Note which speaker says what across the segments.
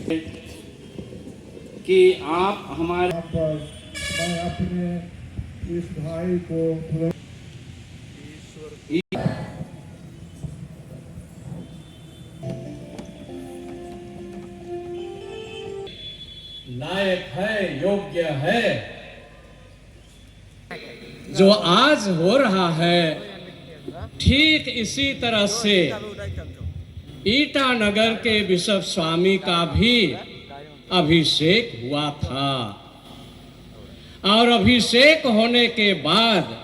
Speaker 1: कि आप हमारे
Speaker 2: पर मैं अपने इस भाई को
Speaker 3: लायक है, योग्य है। जो आज हो रहा है ठीक इसी तरह से ईटानगर के बिशप स्वामी का भी अभिषेक हुआ था और अभिषेक होने के बाद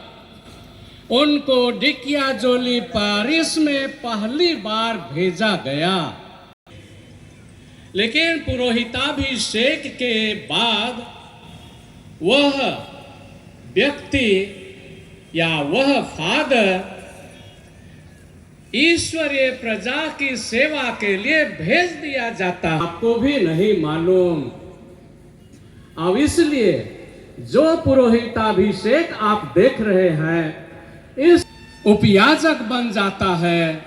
Speaker 3: उनको डिकियाजोली पेरिस में पहली बार भेजा गया। लेकिन पुरोहिताभिषेक के बाद वह व्यक्ति या वह फादर ईश्वरीय प्रजा की सेवा के लिए भेज दिया जाता है। आपको भी नहीं मालूम। अब इसलिए जो पुरोहिताभिषेक आप देख रहे हैं, इस उपयाजक बन जाता है,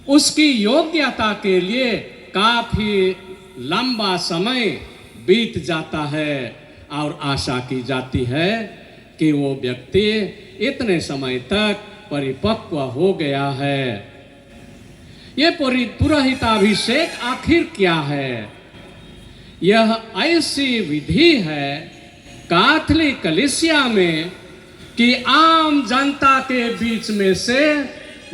Speaker 3: उसकी योग्यता के लिए काफी लंबा समय बीत जाता है और आशा की जाती है कि वो व्यक्ति इतने समय तक परिपक्व हो गया है। ये पुरोहिताभिषेक आखिर क्या है? यह ऐसी विधि है कैथोलिक कलीसिया में कि आम जनता के बीच में से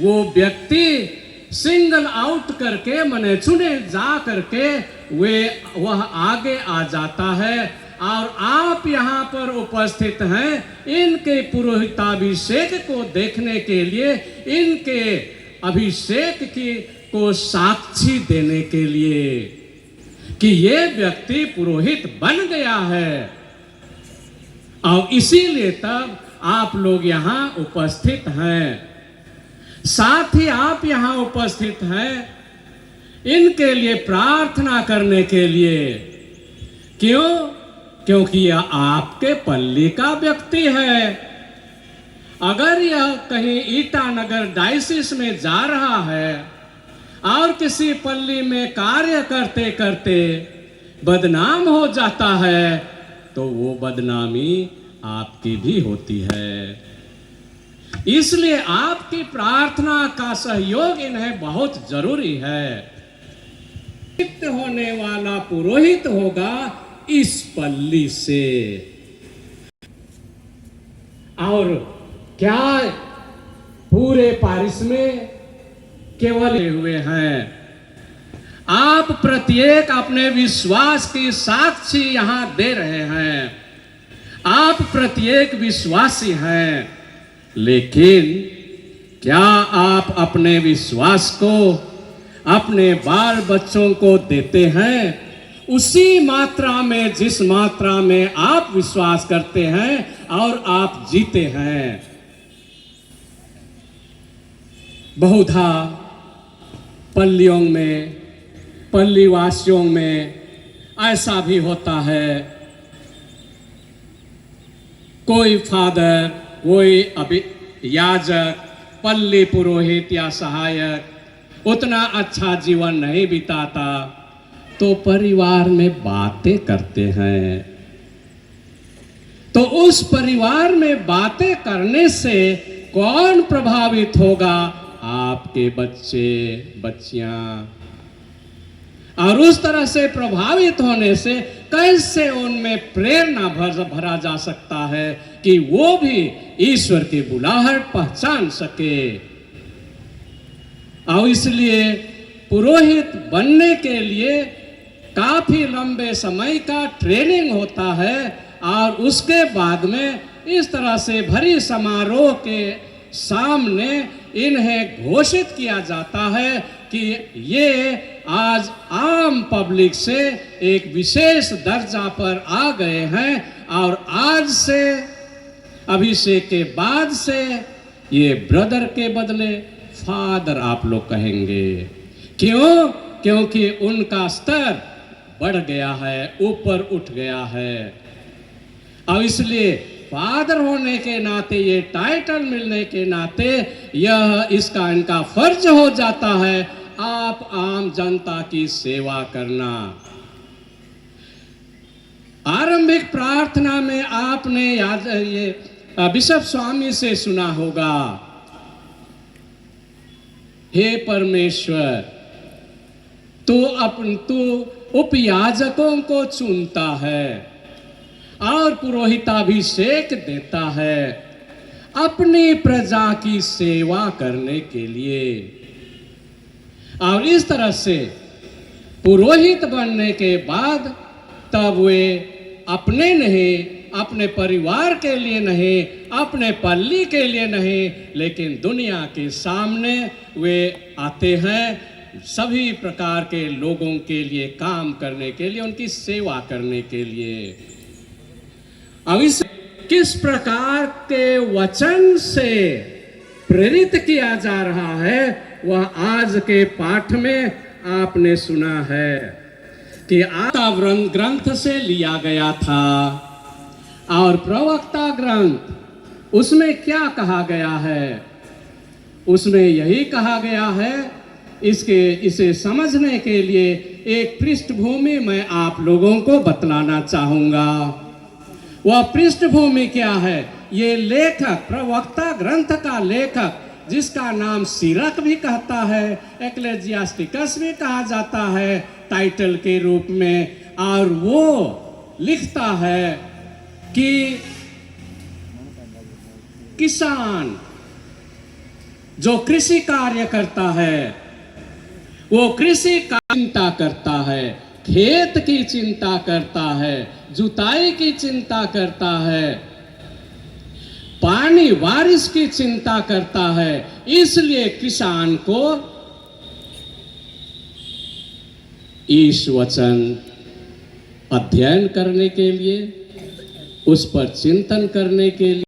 Speaker 3: वो व्यक्ति सिंगल आउट करके मने चुने जा करके वह आगे आ जाता है और आप यहाँ पर उपस्थित हैं इनके पुरोहिताभिषेक को देखने के लिए, इनके अभिषेक को साक्षी देने के लिए कि ये व्यक्ति पुरोहित बन गया है। और इसीलिए तब आप लोग यहाँ उपस्थित हैं। साथ ही आप यहाँ उपस्थित हैं इनके लिए प्रार्थना करने के लिए। क्यों? क्योंकि यह आपके पल्ली का व्यक्ति है। अगर यह कहीं ईटानगर डायसिस में जा रहा है और किसी पल्ली में कार्य करते करते बदनाम हो जाता है तो वो बदनामी आपकी भी होती है। इसलिए आपकी प्रार्थना का सहयोग इन्हें बहुत जरूरी है। नित्य होने वाला पुरोहित होगा इस पल्ली से। और क्या पूरे पेरिस में केवल हुए हैं? आप प्रत्येक अपने विश्वास की साक्षी यहां दे रहे हैं। आप प्रत्येक विश्वासी हैं, लेकिन क्या आप अपने विश्वास को अपने बाल बच्चों को देते हैं उसी मात्रा में जिस मात्रा में आप विश्वास करते हैं और आप जीते हैं? बहुधा पल्लियों में, पल्लीवासियों में ऐसा भी होता है, कोई फादर, कोई याजक, पल्ली पुरोहित या सहायक उतना अच्छा जीवन नहीं बिताता तो परिवार में बातें करते हैं। तो उस परिवार में बातें करने से कौन प्रभावित होगा? आपके बच्चे, बच्चियां। और उस तरह से प्रभावित होने से कैसे उनमें प्रेरणा भरा जा सकता है कि वो भी ईश्वर की बुलाहट पहचान सके। और इसलिए पुरोहित बनने के लिए काफी लंबे समय का ट्रेनिंग होता है और उसके बाद में इस तरह से भरी समारोह के सामने इन्हें घोषित किया जाता है कि ये आज आम पब्लिक से एक विशेष दर्जा पर आ गए हैं और आज से, अभिषेक के बाद से ये ब्रदर के बदले फादर आप लोग कहेंगे। क्यों? क्योंकि उनका स्तर बढ़ गया है, ऊपर उठ गया है। और इसलिए फादर होने के नाते, ये टाइटल मिलने के नाते यह इसका इनका फर्ज हो जाता है आप आम जनता की सेवा करना। आरंभिक प्रार्थना में आपने याद ये बिशप स्वामी से सुना होगा, हे परमेश्वर, तू उपयाजकों को चुनता है और पुरोहिताभिषेक देता है अपनी प्रजा की सेवा करने के लिए। और इस तरह से पुरोहित बनने के बाद तब वे अपने नहीं, अपने परिवार के लिए नहीं, अपने पल्ली के लिए नहीं, लेकिन दुनिया के सामने वे आते हैं सभी प्रकार के लोगों के लिए काम करने के लिए, उनकी सेवा करने के लिए। अब इस किस प्रकार के वचन से प्रेरित किया जा रहा है वह आज के पाठ में आपने सुना है कि आत्मा ग्रंथ से लिया गया था और प्रवक्ता ग्रंथ उसमें क्या कहा गया है, उसमें यही कहा गया है। इसे समझने के लिए एक पृष्ठभूमि मैं आप लोगों को बतलाना चाहूंगा। वह पृष्ठभूमि क्या है? ये लेखक, प्रवक्ता ग्रंथ का लेखक, जिसका नाम सीरक भी कहता है, एक्लेजियास्टिकस भी कहा जाता है टाइटल के रूप में, और वो लिखता है कि किसान जो कृषि कार्य करता है वो कृषि का चिंता करता है, खेत की चिंता करता है, जुताई की चिंता करता है, पानी बारिश की चिंता करता है। इसलिए किसान को इस वचन अध्ययन करने के लिए, उस पर चिंतन करने के लिए